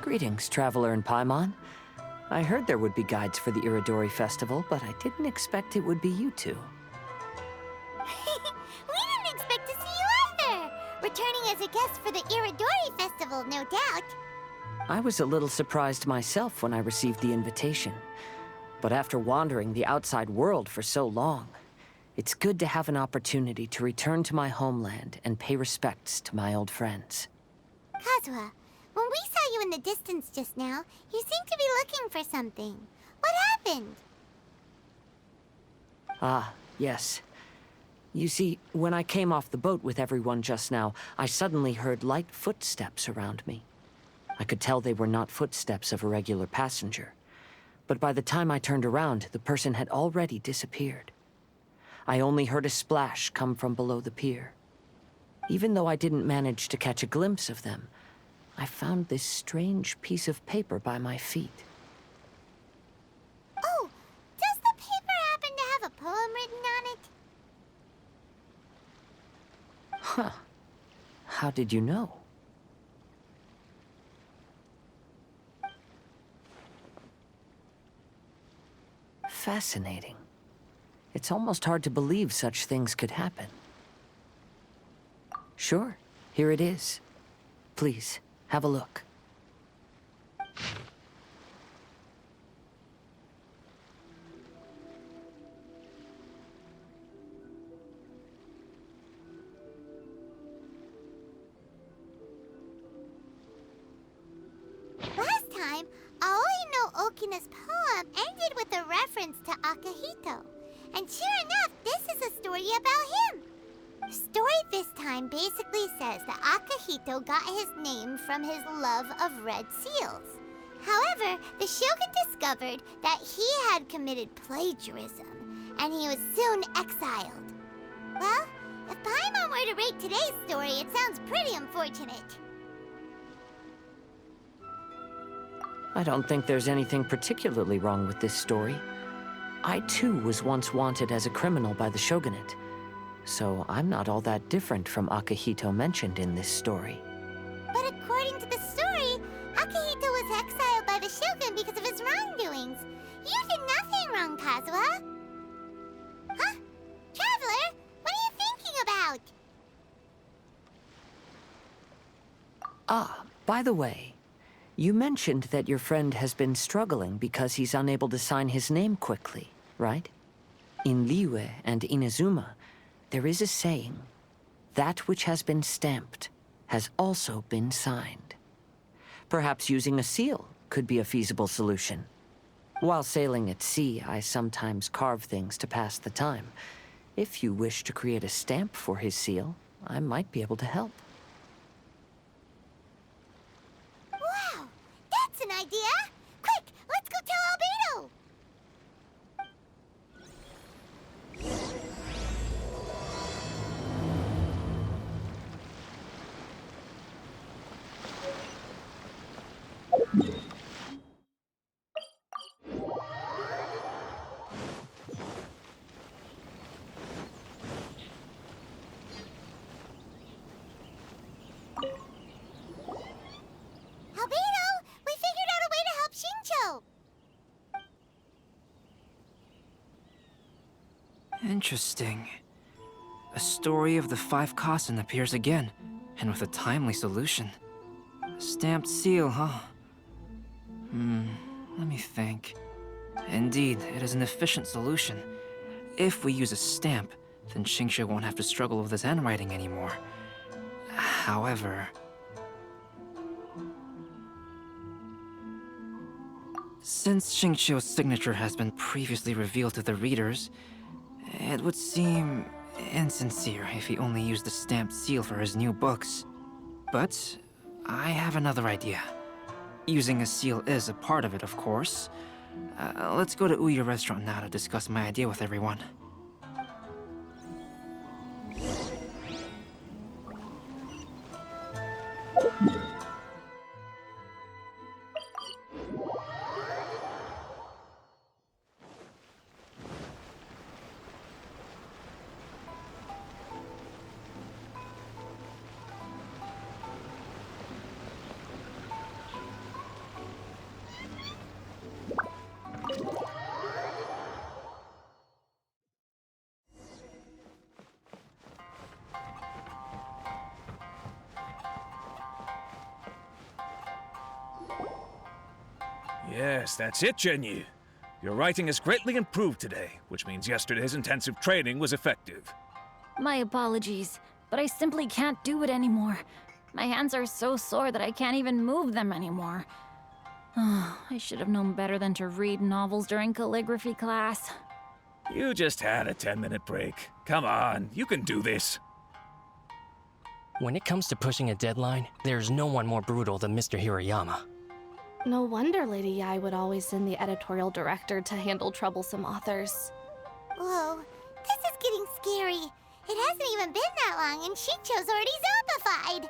Greetings, traveler in Paimon. I heard there would be guides for the Iridori Festival, but I didn't expect it would be you two. We didn't expect to see you either! Returning as a guest for the Iridori Festival, no doubt. I was a little surprised myself when I received the invitation. But after wandering the outside world for so long, it's good to have an opportunity to return to my homeland and pay respects to my old friends. Kazuha, when we saw you in the distance just now, you seemed to be looking for something. What happened? Ah, yes. You see, when I came off the boat with everyone just now, I suddenly heard light footsteps around me. I could tell they were not footsteps of a regular passenger. But by the time I turned around, the person had already disappeared. I only heard a splash come from below the pier. Even though I didn't manage to catch a glimpse of them, I found this strange piece of paper by my feet. Oh, does the paper happen to have a poem written on it? Huh. How did you know? Fascinating. It's almost hard to believe such things could happen. Sure, here it is. Please, have a look. Last time, Aoi no Okina's poem ended with a reference to Akihito. And sure enough, this is a story about him. The story this time basically says that Akihito got his name from his love of red seals. However, the shogun discovered that he had committed plagiarism, and he was soon exiled. Well, if Paimon were to rate today's story, it sounds pretty unfortunate. I don't think there's anything particularly wrong with this story. I too was once wanted as a criminal by the shogunate, so I'm not all that different from Akihito mentioned in this story. But according to the story, Akihito was exiled by the shogun because of his wrongdoings. You did nothing wrong, Kazuha. Huh? Traveler, what are you thinking about? Ah, by the way, you mentioned that your friend has been struggling because he's unable to sign his name quickly, right? In Liyue and Inazuma, there is a saying, that which has been stamped has also been signed. Perhaps using a seal could be a feasible solution. While sailing at sea, I sometimes carve things to pass the time. If you wish to create a stamp for his seal, I might be able to help. Wow, that's an idea! Quick, let's go tell Albedo! Albedo, we figured out a way to help Shincho! Interesting. A story of the 5 Kasen appears again, and with a timely solution. A stamped seal, huh? Let me think. Indeed, it is an efficient solution. If we use a stamp, then Xingqiu won't have to struggle with his handwriting anymore. However... since Xingqiu's signature has been previously revealed to the readers, it would seem insincere if he only used the stamped seal for his new books. But I have another idea. Using a seal is a part of it, of course. Let's go to Ouya restaurant now to discuss my idea with everyone. Yes, that's it, Genyu. Your writing has greatly improved today, which means yesterday's intensive training was effective. My apologies, but I simply can't do it anymore. My hands are so sore that I can't even move them anymore. I should have known better than to read novels during calligraphy class. You just had a 10-minute break. Come on, you can do this. When it comes to pushing a deadline, there's no one more brutal than Mr. Hirayama. No wonder Lady Yai would always send the editorial director to handle troublesome authors. Whoa, this is getting scary. It hasn't even been that long and Shincho's already zombified.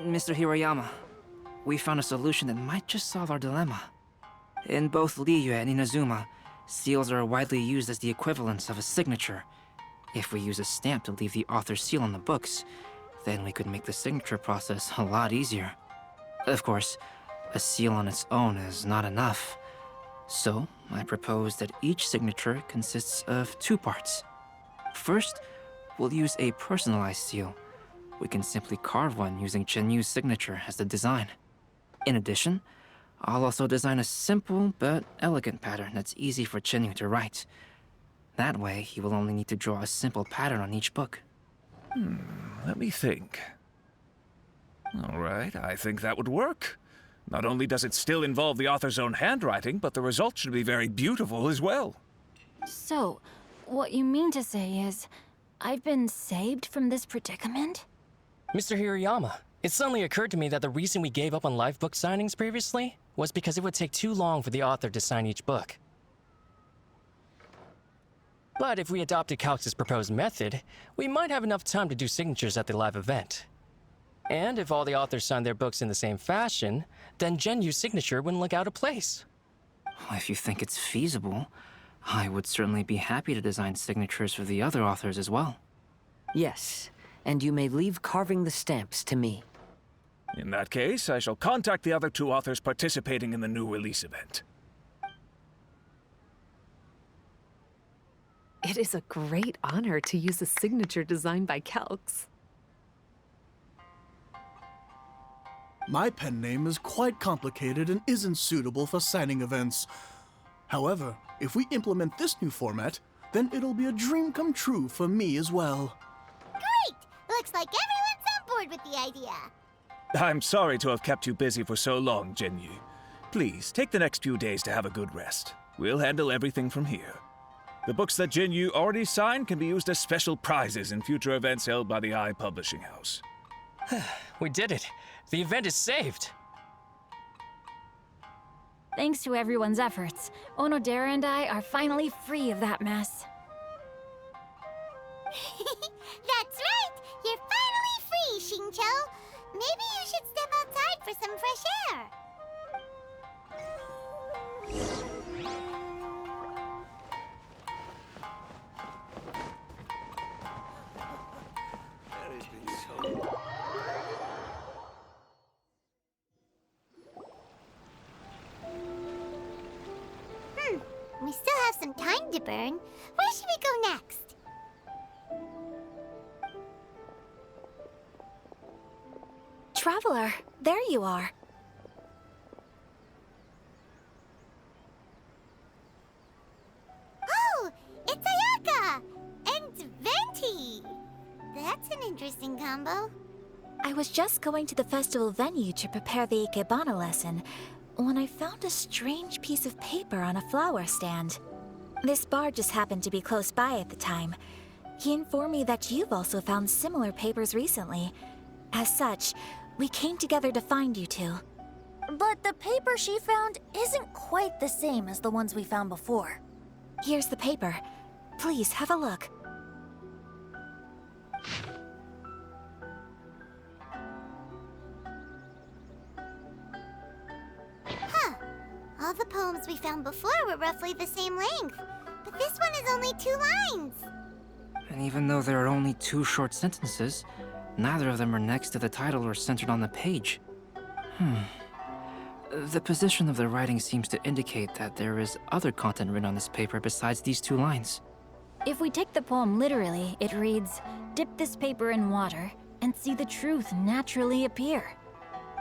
Mr. Hirayama, we found a solution that might just solve our dilemma. In both Liyue and Inazuma, seals are widely used as the equivalents of a signature. If we use a stamp to leave the author's seal on the books, then we could make the signature process a lot easier. Of course, a seal on its own is not enough. So, I propose that each signature consists of 2 parts. First, we'll use a personalized seal. We can simply carve one using Chenyu's signature as the design. In addition, I'll also design a simple but elegant pattern that's easy for Chenyu to write. That way, he will only need to draw a simple pattern on each book. Let me think. All right, I think that would work. Not only does it still involve the author's own handwriting, but the result should be very beautiful as well. So, what you mean to say is, I've been saved from this predicament? Mr. Hirayama, it suddenly occurred to me that the reason we gave up on live book signings previously was because it would take too long for the author to sign each book. But if we adopted Calx's proposed method, we might have enough time to do signatures at the live event. And if all the authors signed their books in the same fashion, then Genyu's signature wouldn't look out of place. If you think it's feasible, I would certainly be happy to design signatures for the other authors as well. Yes, and you may leave carving the stamps to me. In that case, I shall contact the other 2 authors participating in the new release event. It is a great honor to use a signature designed by Calx. My pen name is quite complicated and isn't suitable for signing events. However, if we implement this new format, then it'll be a dream come true for me as well. Great! Looks like everyone's on board with the idea. I'm sorry to have kept you busy for so long, Genyu. Please, take the next few days to have a good rest. We'll handle everything from here. The books that Genyu already signed can be used as special prizes in future events held by the I Publishing House. We did it! The event is saved! Thanks to everyone's efforts, Onodera and I are finally free of that mess. That's right! You're finally free, Shincho! Maybe you should step outside for some fresh air. We still have some time to burn. Where should we go next? Traveler, there you are. Oh, it's Ayaka! And Venti! That's an interesting combo. I was just going to the festival venue to prepare the Ikebana lesson when I found a strange piece of paper on a flower stand. This bard just happened to be close by at the time. He informed me that you've also found similar papers recently. As such, we came together to find you two. But the paper she found isn't quite the same as the ones we found before. Here's the paper. Please have a look. Huh. All the poems we found before were roughly the same length. But this one is only 2 lines. And even though there are only 2 short sentences, neither of them are next to the title or centered on the page. The position of the writing seems to indicate that there is other content written on this paper besides these 2 lines. If we take the poem literally, it reads, "Dip this paper in water and see the truth naturally appear."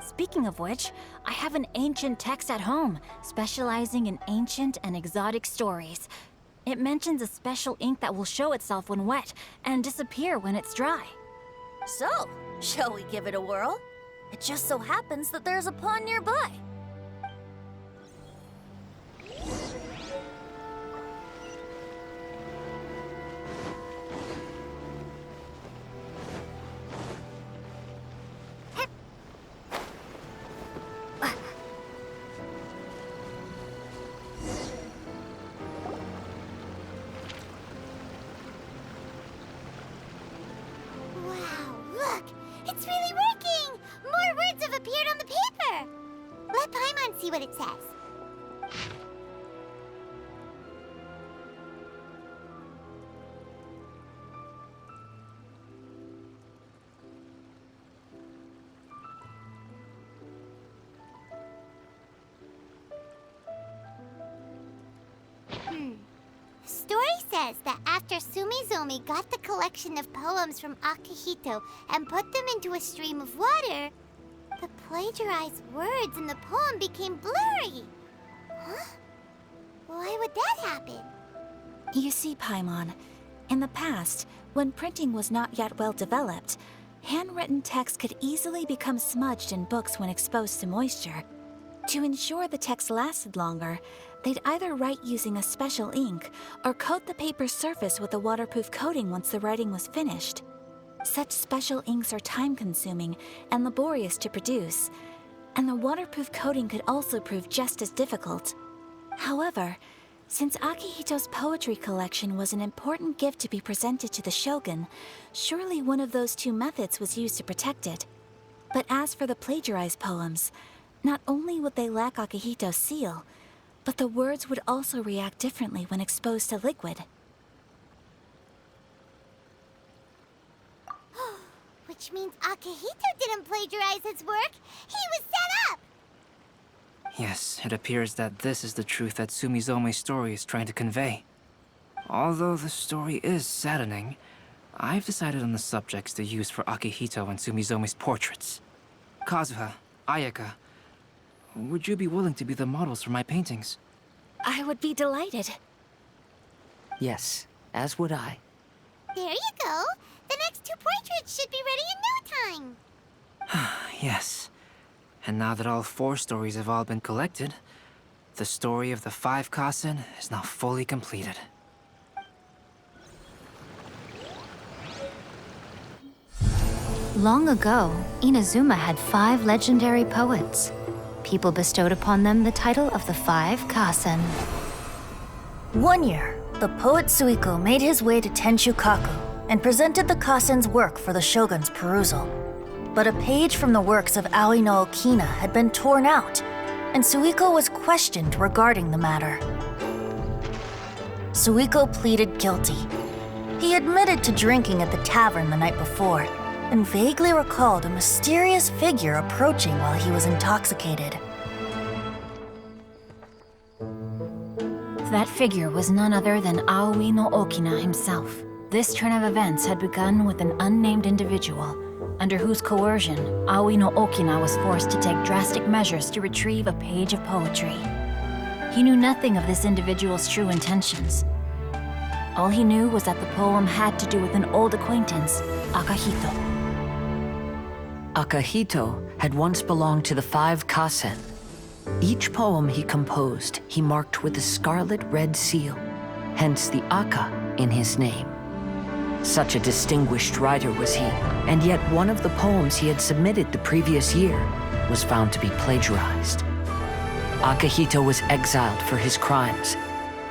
Speaking of which, I have an ancient text at home, specializing in ancient and exotic stories. It mentions a special ink that will show itself when wet and disappear when it's dry. So, shall we give it a whirl? It just so happens that there's a pond nearby. Wow, look! It's really working! More words have appeared on the paper! Let Paimon see what it says. Story says that after Sumizomi got the collection of poems from Akihito and put them into a stream of water, the plagiarized words in the poem became blurry. Huh? Why would that happen? You see, Paimon, in the past, when printing was not yet well developed, handwritten text could easily become smudged in books when exposed to moisture. To ensure the text lasted longer, they'd either write using a special ink or coat the paper's surface with a waterproof coating once the writing was finished. Such special inks are time-consuming and laborious to produce, and the waterproof coating could also prove just as difficult. However, since Akihito's poetry collection was an important gift to be presented to the shogun, surely one of those two methods was used to protect it. But as for the plagiarized poems, not only would they lack Akihito's seal, but the words would also react differently when exposed to liquid. Which means Akihito didn't plagiarize his work. He was set up! Yes, it appears that this is the truth that Sumizome's story is trying to convey. Although the story is saddening, I've decided on the subjects to use for Akihito and Sumizome's portraits. Kazuha, Ayaka, would you be willing to be the models for my paintings? I would be delighted. Yes, as would I. There you go. The next two portraits should be ready in no time. Yes. And now that all 4 stories have all been collected, the story of the 5 Kasen is now fully completed. Long ago, Inazuma had 5 legendary poets. People bestowed upon them the title of the 5 Kasen. One year, the poet Suiko made his way to Tenshukaku and presented the Kasen's work for the shogun's perusal. But a page from the works of Aoi no Okina had been torn out, and Suiko was questioned regarding the matter. Suiko pleaded guilty. He admitted to drinking at the tavern the night before, and vaguely recalled a mysterious figure approaching while he was intoxicated. That figure was none other than Aoi no Okina himself. This turn of events had begun with an unnamed individual, under whose coercion, Aoi no Okina was forced to take drastic measures to retrieve a page of poetry. He knew nothing of this individual's true intentions. All he knew was that the poem had to do with an old acquaintance, Akihito. Akihito had once belonged to the 5 Kasen. Each poem he composed, he marked with a scarlet red seal, hence the Aka in his name. Such a distinguished writer was he, and yet one of the poems he had submitted the previous year was found to be plagiarized. Akihito was exiled for his crimes,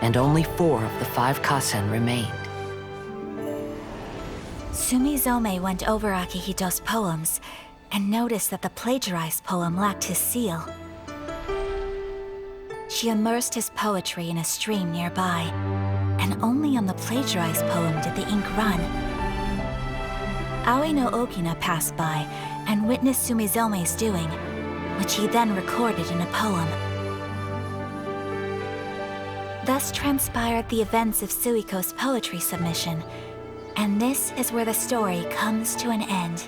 and only 4 of the 5 Kasen remained. Sumizome went over Akihito's poems and noticed that the plagiarized poem lacked his seal. She immersed his poetry in a stream nearby, and only on the plagiarized poem did the ink run. Aoi no Okina passed by and witnessed Sumizome's doing, which he then recorded in a poem. Thus transpired the events of Suiko's poetry submission, and this is where the story comes to an end.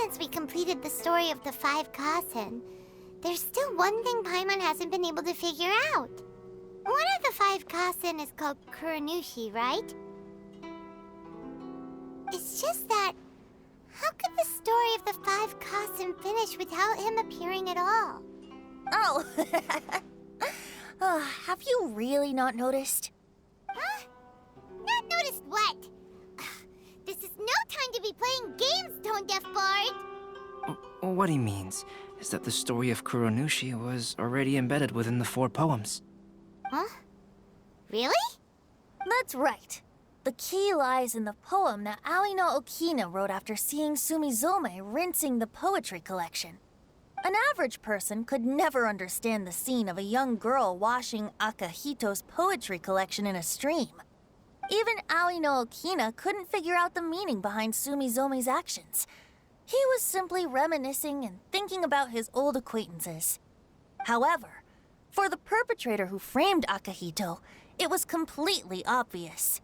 since we completed the story of the 5 Kasen, there's still one thing Paimon hasn't been able to figure out. One of the 5 Kasen is called Kuronushi, right? It's just that, how could the story of the 5 Kasen finish without him appearing at all? Oh, have you really not noticed? Huh? Not noticed what? This is no time to be playing games, Tone Deaf Bard! What he means is that the story of Kuronushi was already embedded within the 4 poems. Huh? Really? That's right. The key lies in the poem that Aoi no Okina wrote after seeing Sumizome rinsing the poetry collection. An average person could never understand the scene of a young girl washing Akahito's poetry collection in a stream. Even Aoi no Okina couldn't figure out the meaning behind Sumizome's actions. He was simply reminiscing and thinking about his old acquaintances. However, for the perpetrator who framed Akahito, it was completely obvious.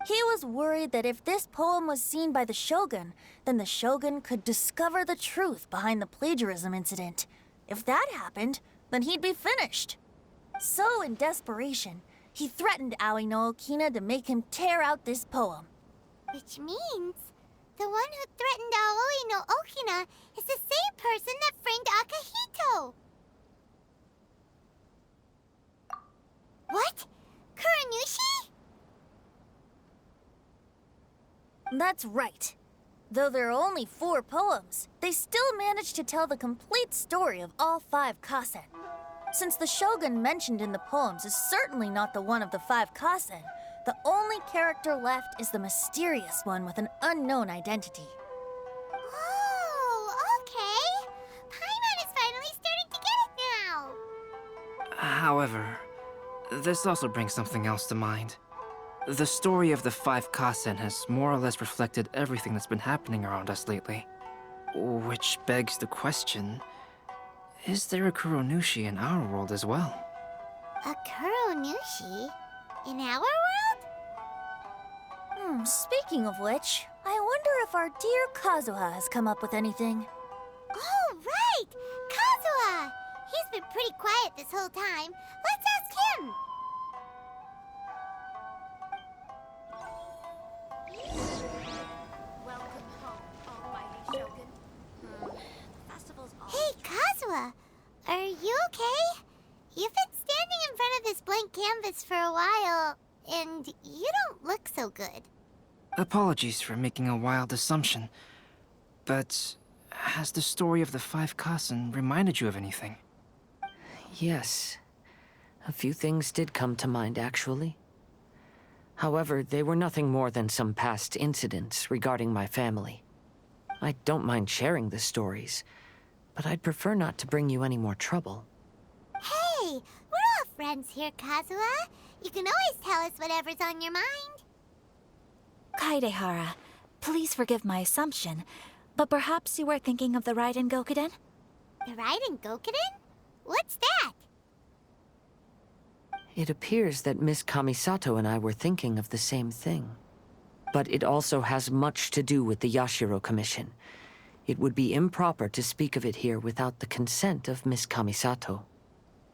He was worried that if this poem was seen by the Shogun, then the Shogun could discover the truth behind the plagiarism incident. If that happened, then he'd be finished. So, in desperation, he threatened Aoi no Okina to make him tear out this poem. Which means the one who threatened Aoi no Okina is the same person that framed Akahito. What? Kuronushi? That's right. Though there are only 4 poems, they still managed to tell the complete story of all 5 Kasen. Since the Shogun mentioned in the poems is certainly not the one of the 5 Kasen, the only character left is the mysterious one with an unknown identity. Oh, okay. Paimon is finally starting to get it now. However, this also brings something else to mind. The story of the 5 Kasen has more or less reflected everything that's been happening around us lately. Which begs the question, is there a Kuronushi in our world as well? A Kuronushi? In our world? Speaking of which, I wonder if our dear Kazuha has come up with anything. Oh, right! Kazuha! He's been pretty quiet this whole time. Let's ask him! Welcome home, almighty Shogun. Hey, Kazuha! Are you okay? You've been standing in front of this blank canvas for a while, and you don't look so good. Apologies for making a wild assumption, but has the story of the 5 Kasen reminded you of anything? Yes. A few things did come to mind, actually. However, they were nothing more than some past incidents regarding my family. I don't mind sharing the stories, but I'd prefer not to bring you any more trouble. Hey, we're all friends here, Kazuha. You can always tell us whatever's on your mind. Kaidehara, please forgive my assumption, but perhaps you were thinking of the Raiden Gokuden? The Raiden Gokuden? What's that? It appears that Miss Kamisato and I were thinking of the same thing. But it also has much to do with the Yashiro Commission. It would be improper to speak of it here without the consent of Miss Kamisato.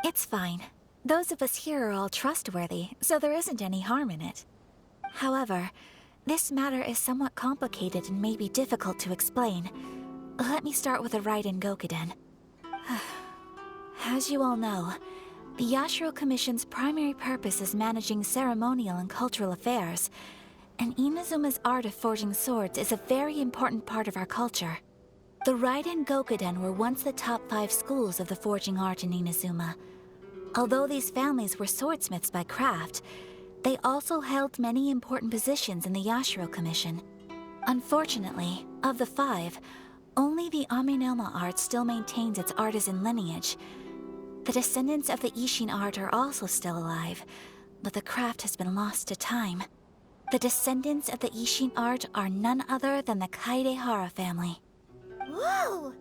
It's fine. Those of us here are all trustworthy, so there isn't any harm in it. However, this matter is somewhat complicated and may be difficult to explain. Let me start with the Raiden Gokuden. As you all know, the Yashiro Commission's primary purpose is managing ceremonial and cultural affairs, and Inazuma's art of forging swords is a very important part of our culture. The Raiden Gokuden were once the top 5 schools of the forging art in Inazuma. Although these families were swordsmiths by craft, they also held many important positions in the Yashiro Commission. Unfortunately, of the 5, only the Aminoma art still maintains its artisan lineage. The descendants of the Ishin art are also still alive, but the craft has been lost to time. The descendants of the Ishin art are none other than the Kaidehara family. Whoa!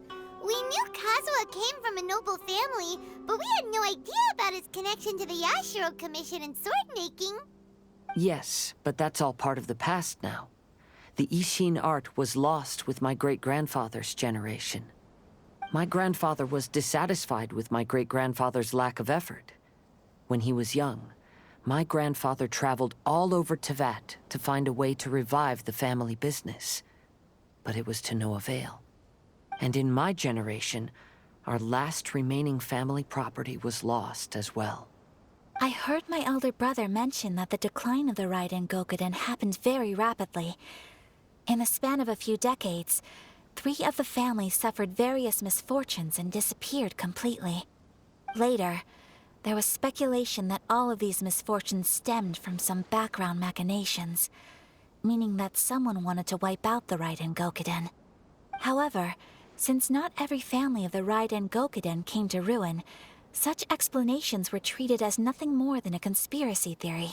We knew Kazuha came from a noble family, but we had no idea about his connection to the Yashiro Commission and sword making. Yes, but that's all part of the past now. The Ishin art was lost with my great-grandfather's generation. My grandfather was dissatisfied with my great-grandfather's lack of effort. When he was young, my grandfather traveled all over Tevat to find a way to revive the family business. But it was to no avail. And in my generation, our last remaining family property was lost as well. I heard my elder brother mention that the decline of the Raiden Gokuden happened very rapidly. In the span of a few decades, 3 of the families suffered various misfortunes and disappeared completely. Later, there was speculation that all of these misfortunes stemmed from some background machinations, meaning that someone wanted to wipe out the Raiden Gokuden. However, since not every family of the Raiden Gokuden came to ruin, such explanations were treated as nothing more than a conspiracy theory.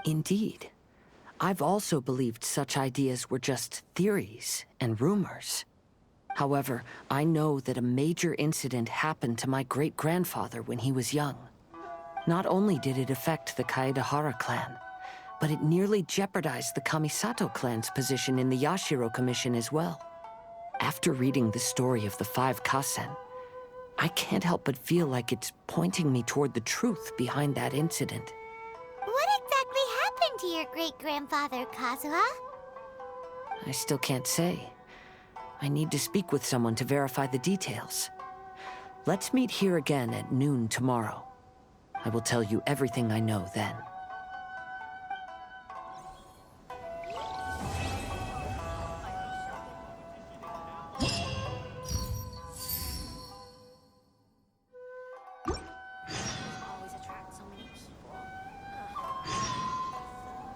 Indeed. I've also believed such ideas were just theories and rumors. However, I know that a major incident happened to my great-grandfather when he was young. Not only did it affect the Kaedahara clan, but it nearly jeopardized the Kamisato clan's position in the Yashiro Commission as well. After reading the story of the 5 Kasen, I can't help but feel like it's pointing me toward the truth behind that incident. What exactly happened to your great-grandfather, Kazuha? I still can't say. I need to speak with someone to verify the details. Let's meet here again at noon tomorrow. I will tell you everything I know then.